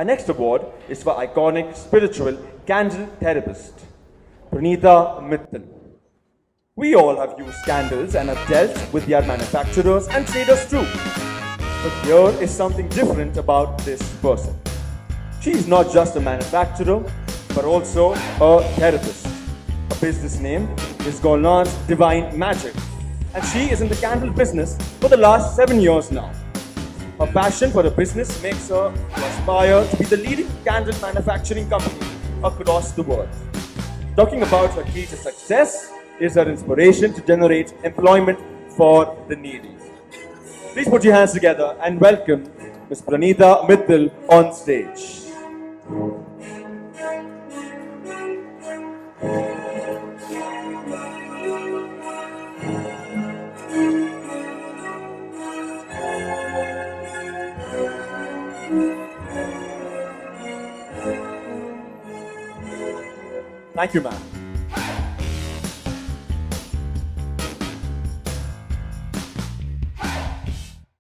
Our next award is for iconic spiritual candle therapist, PARINITAA Mittal. We all have used candles and have dealt with their manufacturers and traders too. But here is something different about this person. She is not just a manufacturer, but also a therapist. Her business name is Golnars Divine Magick, and she is in the candle business for the last 7 years now. Her passion for the business makes her aspire to be the leading candle manufacturing company across the world. Talking about her key to success is her inspiration to generate employment for the needy. Please put your hands together and welcome Miss PARINITAA Mittal on stage. Thank you, ma'am.